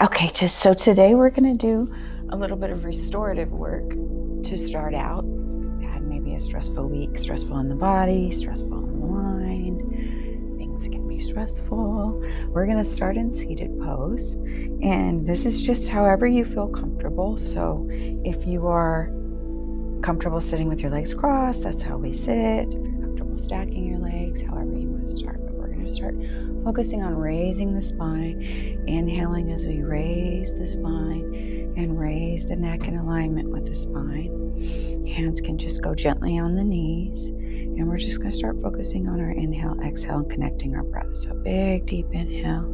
Okay, so today we're going to do a little bit of restorative work to start out. Had maybe a stressful week, stressful in the body, stressful in the mind. Things can be stressful. We're going to start in seated pose. And this is just however you feel comfortable. So if you are comfortable sitting with your legs crossed, that's how we sit. If you're comfortable stacking your legs, however you want to start. But we're going to start focusing on raising the spine, inhaling as we raise the spine and raise the neck in alignment with the spine. Hands can just go gently on the knees, and we're just going to start focusing on our inhale, exhale, and connecting our breath. So big, deep inhale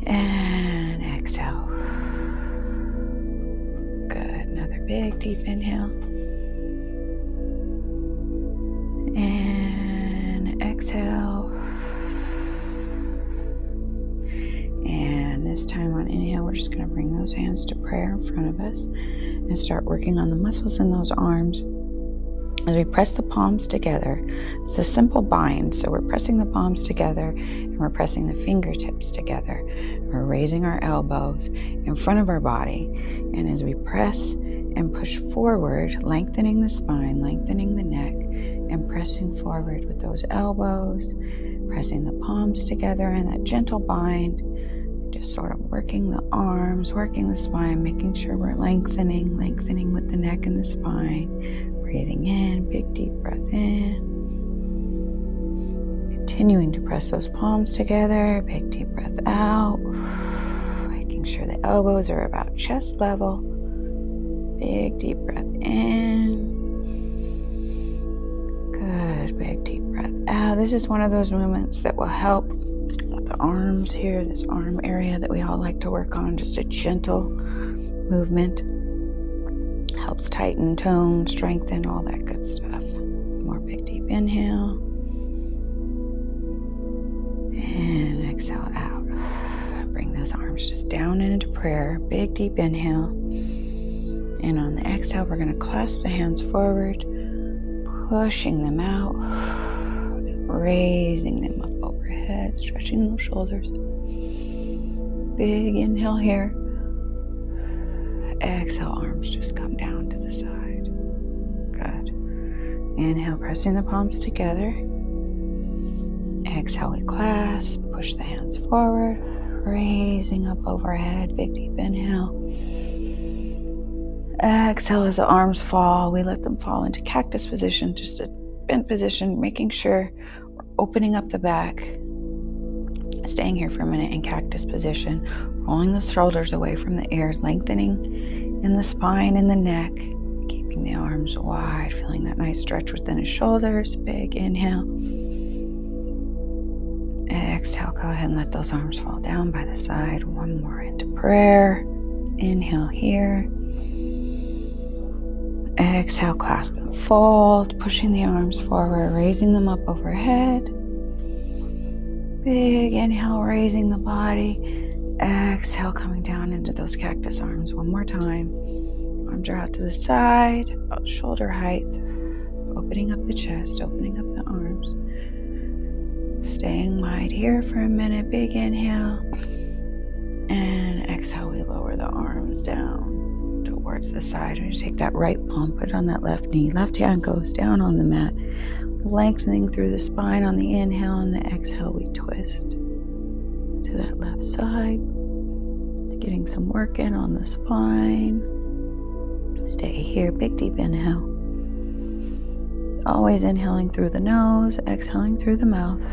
and exhale. Good. Another big, deep inhale and exhale. And this time on inhale, we're just going to bring those hands to prayer in front of us and start working on the muscles in those arms as we press the palms together. It's a simple bind. So we're pressing the palms together and we're pressing the fingertips together. We're raising our elbows in front of our body. And as we press and push forward, lengthening the spine, lengthening the neck, and pressing forward with those elbows, pressing the palms together in that gentle bind, just sort of working the arms, working the spine, making sure we're lengthening with the neck and the spine. Breathing in, big deep breath in. Continuing to press those palms together, big deep breath out. Making sure the elbows are about chest level. Big deep breath in. Good, big deep breath out. This is one of those movements that will help with the arms here, this arm area that we all like to work on. Just a gentle movement. Helps tighten, tone, strengthen, all that good stuff. More big deep inhale. And exhale out. Bring those arms just down and into prayer. Big deep inhale. And on the exhale, we're going to clasp the hands forward, pushing them out, raising them up overhead, stretching those shoulders. Big inhale here. Exhale, arms just come down to the side. Good. Inhale, pressing the palms together. Exhale, we clasp, push the hands forward, raising up overhead. Big deep inhale. Exhale, as the arms fall, we let them fall into cactus position, just a bent position, making sure we're opening up the back. Staying here for a minute in cactus position, rolling the shoulders away from the ears, lengthening in the spine and the neck, keeping the arms wide, feeling that nice stretch within the shoulders. Big inhale. Exhale, go ahead and let those arms fall down by the side. One more into prayer. Inhale here. Exhale, clasp and fold, pushing the arms forward, raising them up overhead. Big inhale, raising the body. Exhale, coming down into those cactus arms one more time. Arms are out to the side, about shoulder height. Opening up the chest, opening up the arms. Staying wide here for a minute. Big inhale. And exhale, we lower the arms down towards the side. We take that right palm, put it on that left knee. Left hand goes down on the mat. Lengthening through the spine on the inhale, and the exhale, we twist to that left side. Getting some work in on the spine. Stay here, big deep inhale. Always inhaling through the nose, exhaling through the mouth.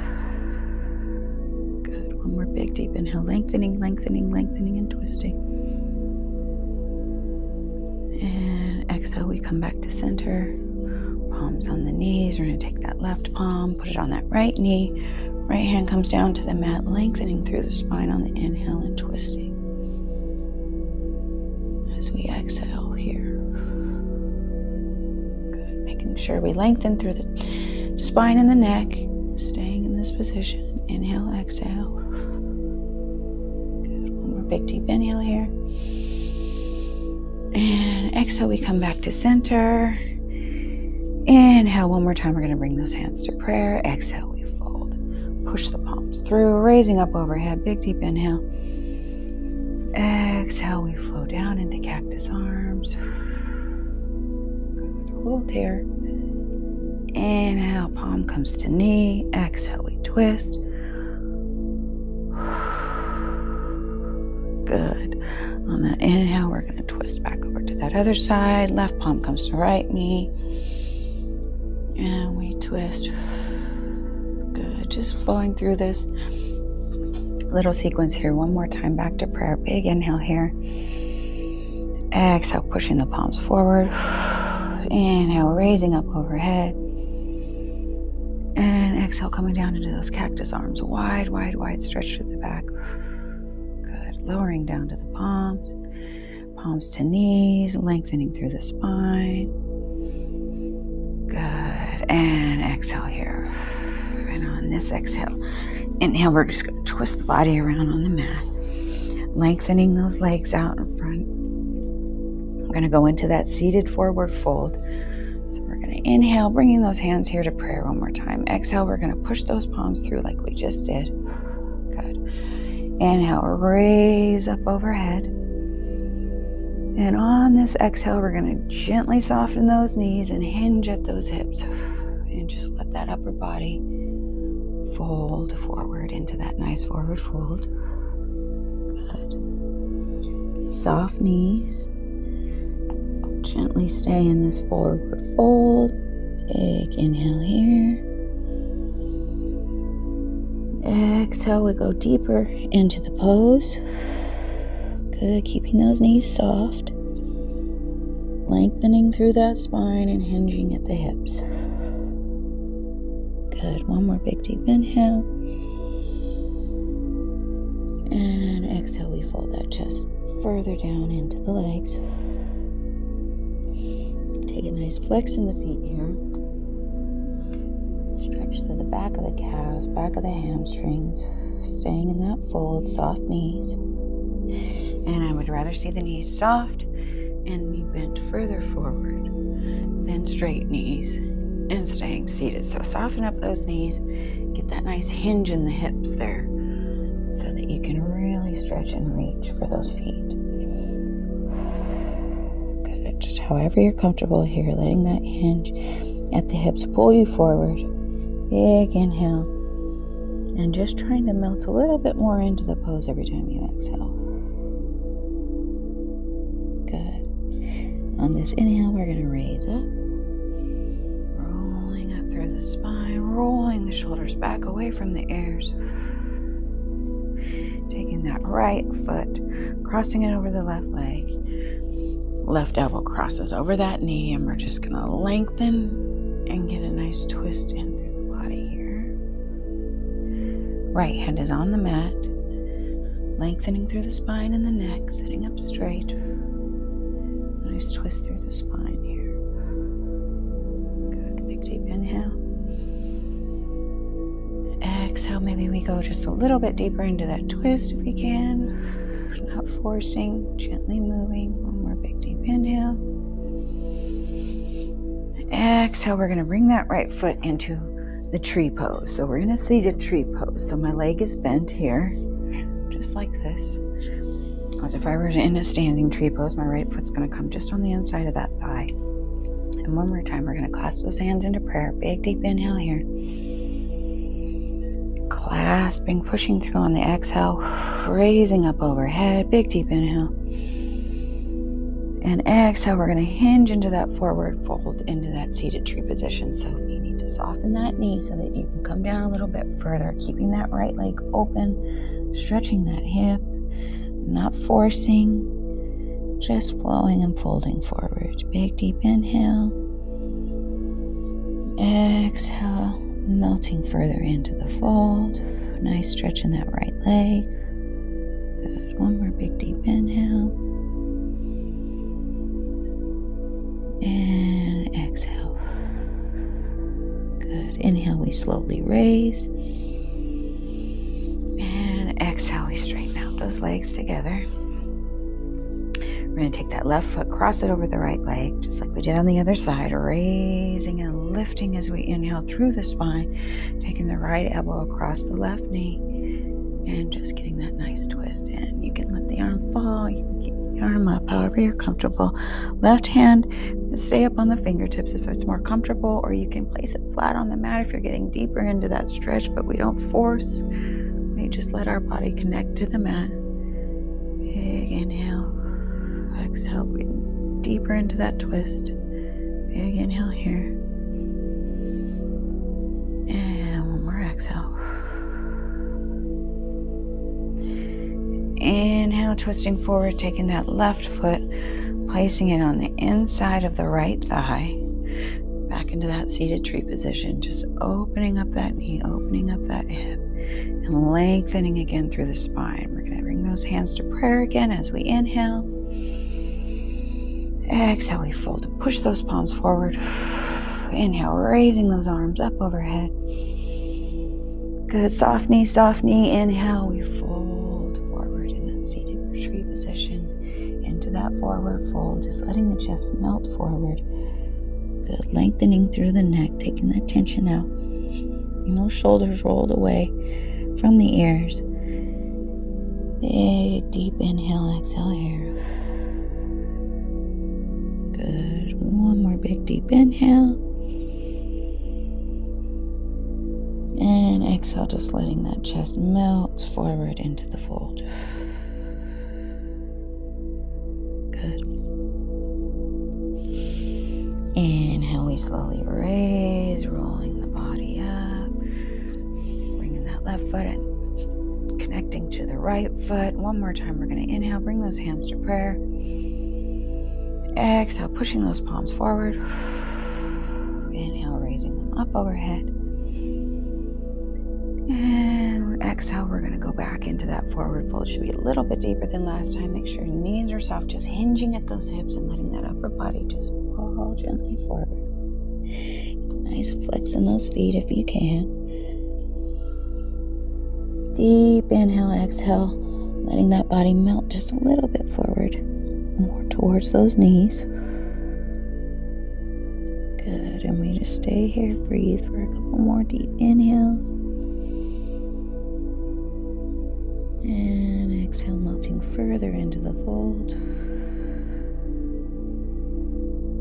Good, one more big deep inhale, lengthening and twisting. And exhale, we come back to center. Palms on the knees. We're going to take that left palm, put it on that right knee. Right hand comes down to the mat, lengthening through the spine on the inhale and twisting. As we exhale here. Good. Making sure we lengthen through the spine and the neck. Staying in this position. Inhale, exhale. Good. One more big deep inhale here. And exhale, we come back to center. Inhale, one more time. We're going to bring those hands to prayer. Exhale, we fold. Push the palms through, raising up overhead. Big deep inhale. Exhale, we flow down into cactus arms. Good. Hold here. Inhale, palm comes to knee. Exhale, we twist. Good. On that inhale, we're going to twist back over to that other side. Left palm comes to right knee. And we twist. Good. Just flowing through this little sequence here. One more time, back to prayer. Big inhale here. Exhale, pushing the palms forward. Inhale, raising up overhead. And exhale, coming down into those cactus arms. Wide, wide, wide stretch through the back. Good. Lowering down to the palms. Palms to knees, lengthening through the spine. Good. And exhale here. And on this exhale, inhale, we're just going to twist the body around on the mat. Lengthening those legs out in front. We're going to go into that seated forward fold. So we're going to inhale, bringing those hands here to prayer one more time. Exhale, we're going to push those palms through like we just did. Good. Inhale, raise up overhead. And on this exhale, we're going to gently soften those knees and hinge at those hips. And just let that upper body fold forward into that nice forward fold. Good. Soft knees. Gently stay in this forward fold. Big inhale here. Exhale, we go deeper into the pose. Good, keeping those knees soft. Lengthening through that spine and hinging at the hips. Good, one more big deep inhale. And exhale, we fold that chest further down into the legs. Take a nice flex in the feet here. Stretch to the back of the calves, back of the hamstrings. Staying in that fold, soft knees. And I would rather see the knees soft and be bent further forward than straight knees and staying seated. So soften up those knees. Get that nice hinge in the hips there so that you can really stretch and reach for those feet. Just however you're comfortable here, letting that hinge at the hips pull you forward. Big inhale. And just trying to melt a little bit more into the pose every time you exhale. Good. On this inhale, we're going to raise up. Rolling up through the spine, rolling the shoulders back away from the ears. Taking that right foot, crossing it over the left leg. Left elbow crosses over that knee, and we're just going to lengthen and get a nice twist in through the body here. Right hand is on the mat, lengthening through the spine and the neck, sitting up straight. Nice twist through the spine here. Good, big deep inhale. Exhale, maybe we go just a little bit deeper into that twist if we can. Not forcing, gently moving. Big deep inhale. Exhale, we're going to bring that right foot into the tree pose. So we're in a seated tree pose. So my leg is bent here, just like this. As if I were in a standing tree pose, my right foot's going to come just on the inside of that thigh. And one more time, we're going to clasp those hands into prayer. Big deep inhale here. Clasping, pushing through on the exhale, raising up overhead. Big deep inhale. And exhale, we're going to hinge into that forward fold, into that seated tree position. So you need to soften that knee so that you can come down a little bit further, keeping that right leg open, stretching that hip, not forcing, just flowing and folding forward. Big deep inhale. Exhale, melting further into the fold. Nice stretch in that right leg. Good. One more big deep inhale. And exhale. Good. Inhale, we slowly raise. And exhale, we straighten out those legs together. We're going to take that left foot, cross it over the right leg, just like we did on the other side, raising and lifting as we inhale through the spine, taking the right elbow across the left knee, And just getting that nice twist in. You can let the arm fall. You can keep the arm up however you're comfortable. Left hand, stay up on the fingertips if it's more comfortable, or you can place it flat on the mat if you're getting deeper into that stretch, but we don't force. We just let our body connect to the mat. Big inhale. Exhale, breathing deeper into that twist. Big inhale here. And one more exhale. Inhale, twisting forward, taking that left foot, placing it on the inside of the right thigh. Back into that seated tree position. Just opening up that knee, opening up that hip, and lengthening again through the spine. We're going to bring those hands to prayer again as we inhale. Exhale, we fold to push those palms forward. Inhale, raising those arms up overhead. Good, soft knee. Inhale, we fold forward in that seated tree position. Into that forward fold, just letting the chest melt forward. Good, lengthening through the neck, taking that tension out. And those shoulders rolled away from the ears. Big, deep inhale, exhale here. Good. One more big, deep inhale. And exhale, just letting that chest melt forward into the fold. Good. Inhale, we slowly raise, rolling the body up. Bringing that left foot in, connecting to the right foot. One more time, we're going to inhale, bring those hands to prayer. Exhale, pushing those palms forward. Inhale, raising them up overhead. And exhale, we're going to go back into that forward fold. Should be a little bit deeper than last time. Make sure your knees are soft, just hinging at those hips and letting that upper body just fall gently forward. Nice flex in those feet if you can. Deep inhale, exhale, letting that body melt just a little bit forward. More towards those knees. Good, and we just stay here, breathe for a couple more deep inhales. And exhale, melting further into the fold.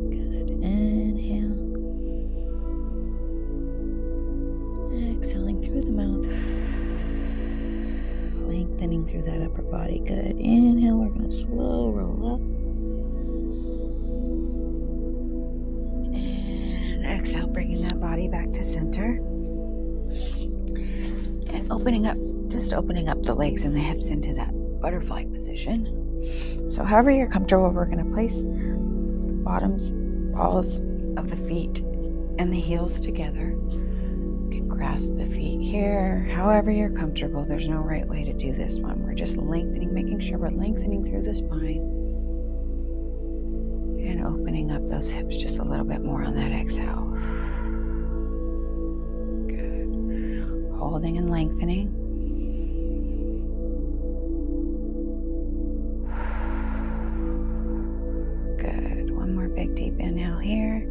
Good, inhale. Exhaling through the mouth. Lengthening through that upper body. Good. Inhale, we're going to slow roll up. And exhale, bringing that body back to center. And opening up the legs and the hips into that butterfly position. So however you're comfortable, we're going to place the balls of the feet and the heels together. Grasp the feet here, however you're comfortable. There's no right way to do this one. We're just lengthening, making sure we're lengthening through the spine and opening up those hips just a little bit more on that exhale. Good. Holding and lengthening. Good. One more big deep inhale here.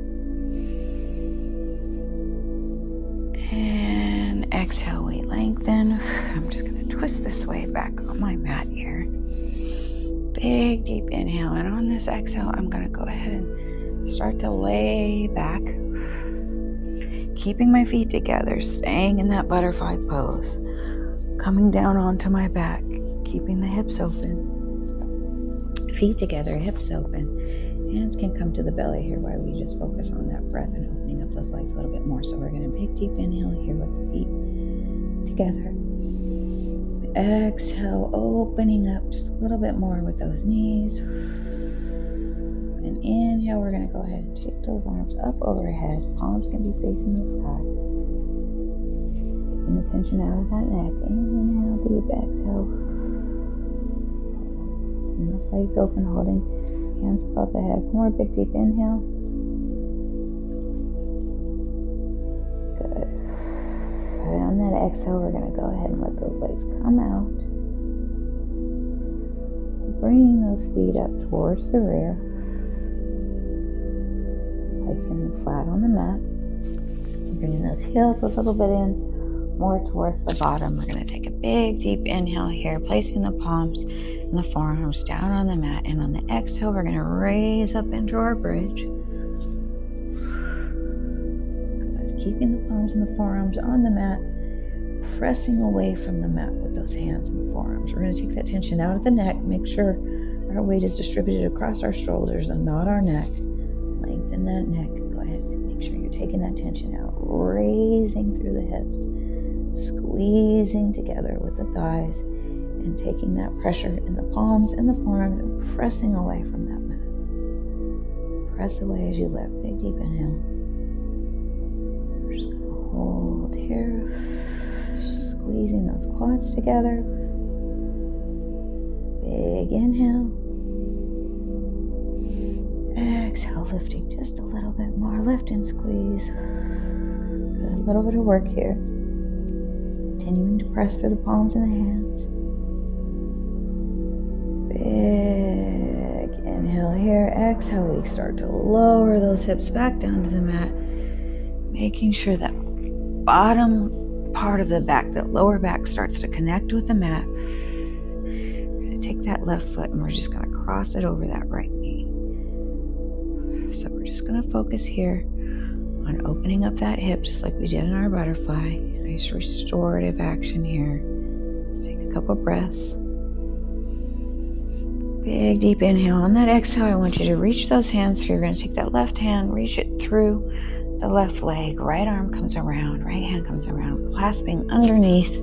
And exhale, we lengthen. I'm just going to twist this way back on my mat here. Big, deep inhale. And on this exhale, I'm going to go ahead and start to lay back. Keeping my feet together, staying in that butterfly pose. Coming down onto my back, keeping the hips open. Feet together, hips open. Hands can come to the belly here while we just focus on that breath and opening up those legs a little bit more. So we're going to take deep inhale here with the feet together. Exhale, opening up just a little bit more with those knees. And inhale, we're going to go ahead and take those arms up overhead. Palms can be facing the sky. Taking the tension out of that neck. Inhale, deep exhale. And those legs open, holding hands above the head. More big deep inhale. Good. And on that exhale, we're going to go ahead and let those legs come out. Bringing those feet up towards the rear. Placing them flat on the mat. Bringing those heels a little bit in. more towards the bottom. We're going to take a big, deep inhale here, placing the palms and the forearms down on the mat. And on the exhale, we're going to raise up into our bridge. Good. Keeping the palms and the forearms on the mat, pressing away from the mat with those hands and the forearms. We're going to take that tension out of the neck. Make sure our weight is distributed across our shoulders and not our neck. Lengthen that neck. Go ahead. Make sure you're taking that tension out. Raising through the hips. Squeezing together with the thighs and taking that pressure in the palms and the forearms and pressing away from that mat. Press away as you lift. Big deep inhale. We're just going to hold here. Squeezing those quads together. Big inhale. Exhale, lifting just a little bit more. Lift and squeeze. Good. A little bit of work here. Continuing to press through the palms and the hands. Big inhale here. Exhale, we start to lower those hips back down to the mat. Making sure that bottom part of the back, that lower back, starts to connect with the mat. We're going to take that left foot and we're just going to cross it over that right knee. So we're just going to focus here on opening up that hip just like we did in our butterfly. Nice restorative action here. Take a couple breaths. Big deep inhale. On that exhale, I want you to reach those hands through. You're going to take that left hand, reach it through the left leg. Right arm comes around, right hand comes around, clasping underneath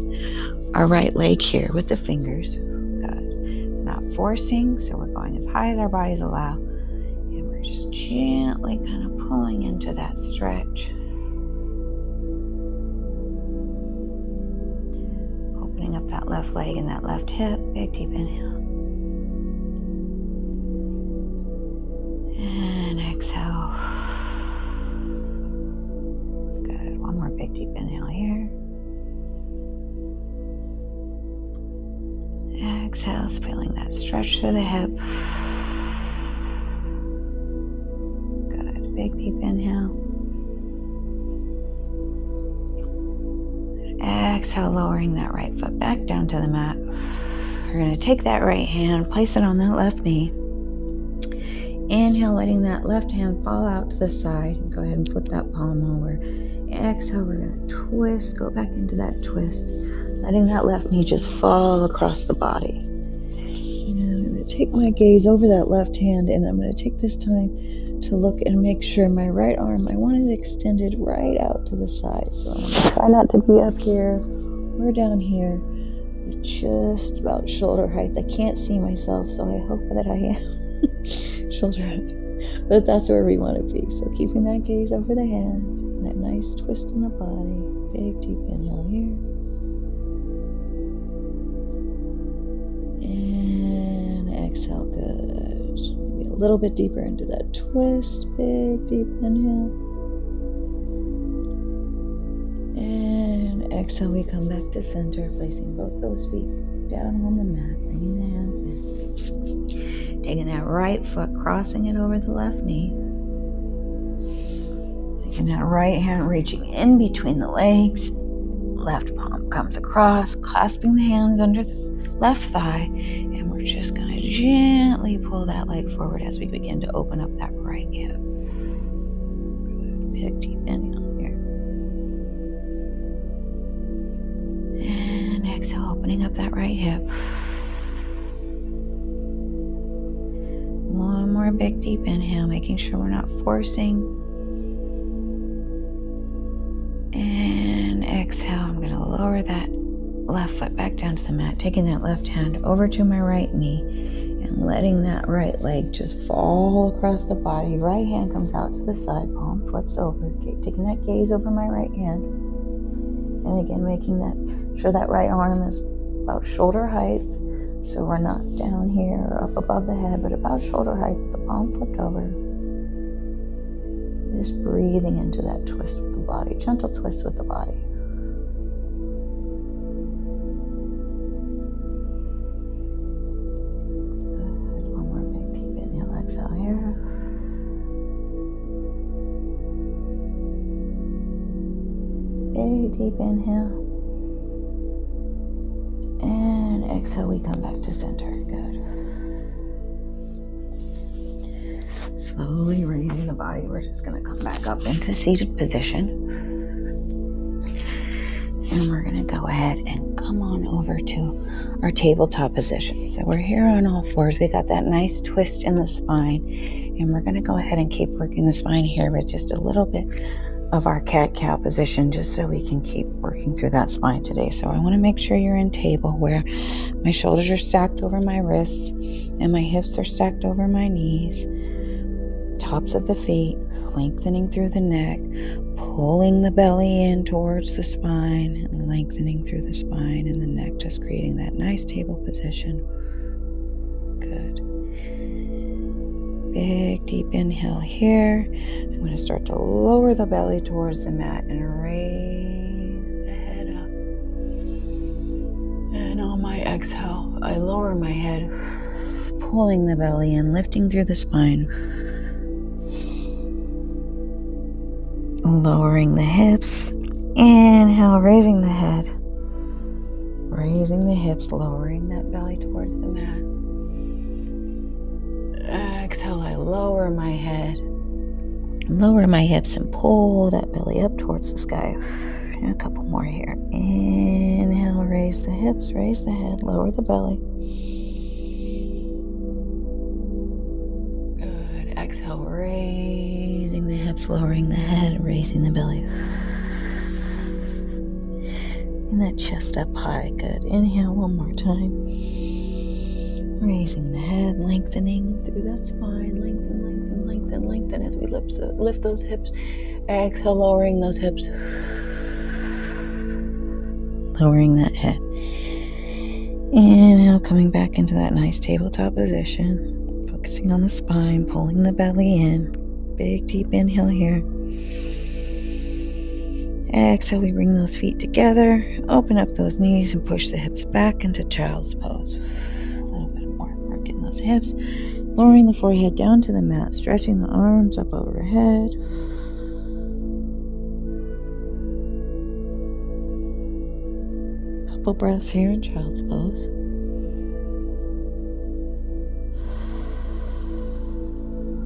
our right leg here with the fingers. Good. Not forcing, so we're going as high as our bodies allow. And we're just gently kind of pulling into that stretch. Opening up that left leg and that left hip. Big deep inhale. And exhale. Good. One more big deep inhale here. Exhale, feeling that stretch through the hip. Good. Big deep inhale. Exhale, lowering that right foot back down to the mat. We're going to take that right hand, place it on that left knee. Inhale, letting that left hand fall out to the side. Go ahead and flip that palm over. Exhale, we're going to twist, go back into that twist. Letting that left knee just fall across the body. And I'm going to take my gaze over that left hand and I'm going to take this time to look and make sure my right arm, I want it extended right out to the side. So I'm going to try not to be up here or down here. Just about shoulder height. I can't see myself, so I hope that I am shoulder height. But that's where we want to be. So keeping that gaze over the hand, and that nice twist in the body. Big deep inhale here. And exhale, good. Maybe a little bit deeper into that twist. Big deep inhale. And exhale, we come back to center, placing both those feet down on the mat, bringing the hands in. Taking that right foot, crossing it over the left knee. Taking that right hand, reaching in between the legs. Left palm comes across, clasping the hands under the left thigh. And we're just going to gently pull that leg forward as we begin to open up that right hip. Good. Big deep inhale here. And exhale, opening up that right hip. One more big deep inhale, making sure we're not forcing. And exhale, I'm going to lower that left foot back down to the mat, taking that left hand over to my right knee and letting that right leg just fall across the body. Right hand comes out to the side, palm flips over, taking that gaze over my right hand. And again, making that sure that right arm is about shoulder height. So we're not down here or up above the head, but about shoulder height, the palm flipped over. Just breathing into that twist with the body, gentle twist with the body. Good. One more big deep inhale, exhale here. Big deep inhale. exhale, we come back to center. Good. Slowly raising the body. We're just going to come back up into seated position. And we're going to go ahead and come on over to our tabletop position. So we're here on all fours. We got that nice twist in the spine. And we're going to go ahead and keep working the spine here with just a little bit of our cat-cow position, just so we can keep working through that spine today. So I want to make sure you're in table where my shoulders are stacked over my wrists and my hips are stacked over my knees. Tops of the feet lengthening through the neck, pulling the belly in towards the spine and lengthening through the spine and the neck, just creating that nice table position. Good. Big deep inhale here. I'm going to start to lower the belly towards the mat and raise the head up. And on my exhale, I lower my head, pulling the belly in, lifting through the spine. Lowering the hips. Inhale, raising the head. Raising the hips, lowering that belly towards the mat. Exhale, I lower my head, lower my hips, and pull that belly up towards the sky. And a couple more here. Inhale, raise the hips, raise the head, lower the belly. Good. Exhale, raising the hips, lowering the head, raising the belly. And that chest up high. Good. Inhale one more time. Raising the head, lengthening through that spine. Lengthen, lengthen, lengthen, lengthen as we lift those hips. Exhale, lowering those hips. Lowering that head. Inhale, coming back into that nice tabletop position. Focusing on the spine, pulling the belly in. Big, deep inhale here. Exhale, we bring those feet together. Open up those knees and push the hips back into child's pose. Hips, lowering the forehead down to the mat, stretching the arms up overhead. Couple breaths here in child's pose.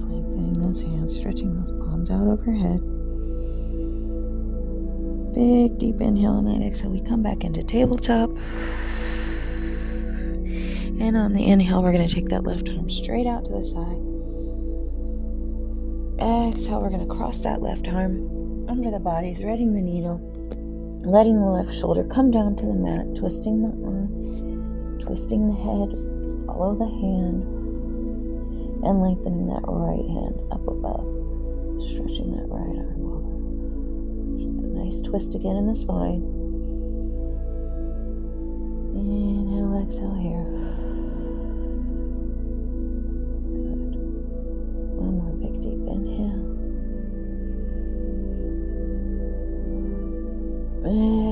Lengthening those hands, stretching those palms out overhead. Big deep inhale on that exhale. We come back into tabletop. And on the inhale, we're going to take that left arm straight out to the side. Exhale, we're going to cross that left arm under the body, threading the needle, letting the left shoulder come down to the mat, twisting the arm, twisting the head, follow the hand, and lengthening that right hand up above, stretching that right arm over. Just a nice twist again in the spine. Inhale, exhale here. One more big deep inhale.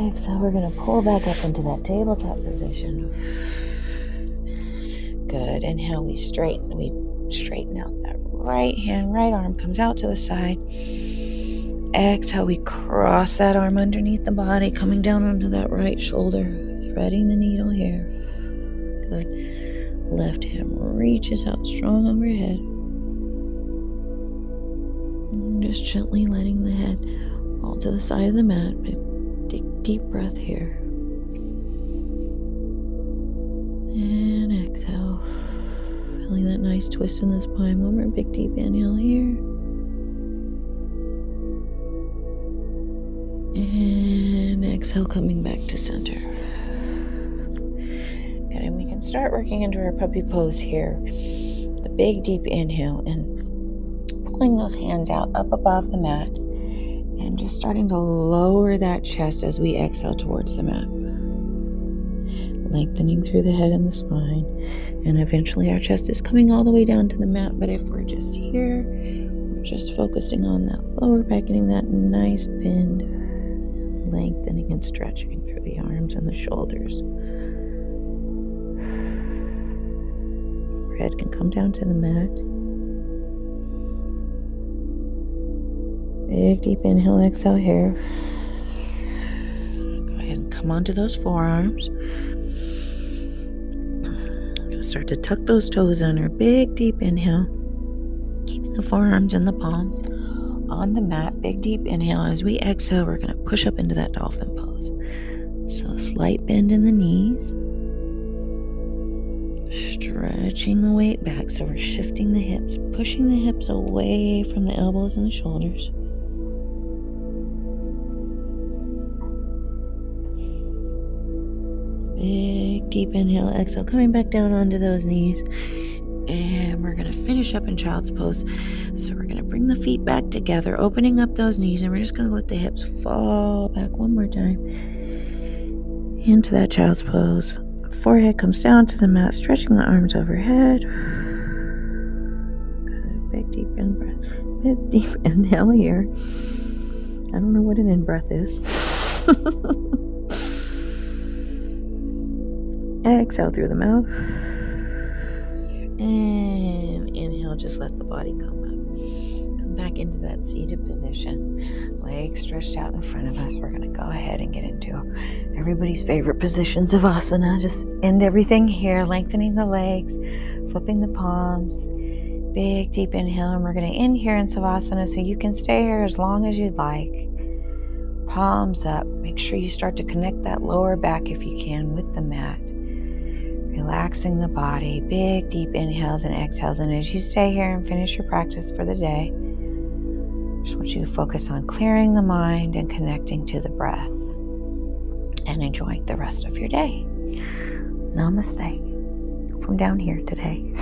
Exhale, we're going to pull back up into that tabletop position. Good. Inhale, we straighten out that right hand, right arm comes out to the side. Exhale, we cross that arm underneath the body, coming down onto that right shoulder, threading the needle here. Good. Left hand reaches out strong overhead. Just gently letting the head fall to the side of the mat. Take a deep breath here. And exhale. Feeling that nice twist in the spine. One more big deep inhale here. And exhale, coming back to center. Good, and we can start working into our puppy pose here. The big deep inhale and pulling those hands out up above the mat and just starting to lower that chest as we exhale towards the mat. Lengthening through the head and the spine, and eventually our chest is coming all the way down to the mat. But if we're just here, we're just focusing on that lower back, getting that nice bend, lengthening and stretching through the arms and the shoulders. Our head can come down to the mat. Big deep inhale, exhale here. Go ahead and come onto those forearms. going to start to tuck those toes under. Big, deep inhale. Keeping the forearms and the palms on the mat. Big, deep inhale. As we exhale, we're going to push up into that dolphin pose. So a slight bend in the knees. Stretching the weight back. So we're shifting the hips, pushing the hips away from the elbows and the shoulders. Big, deep inhale, exhale, coming back down onto those knees. And we're going to finish up in child's pose. So we're going to bring the feet back together, opening up those knees, and we're just going to let the hips fall back one more time into that child's pose. Forehead comes down to the mat, stretching the arms overhead. Good, big, deep in-breath. Big, deep inhale here. I don't know what an in-breath is. Exhale through the mouth. And inhale, just let the body come up. Come back into that seated position. Legs stretched out in front of us. We're going to go ahead and get into everybody's favorite positions of asana. Just end everything here, lengthening the legs, flipping the palms. Big, deep inhale, and we're going to end here in Savasana, so you can stay here as long as you'd like. Palms up. Make sure you start to connect that lower back if you can with the mat. Relaxing the body, big, deep inhales and exhales. And as you stay here and finish your practice for the day, I just want you to focus on clearing the mind and connecting to the breath and enjoying the rest of your day. Namaste from down here today.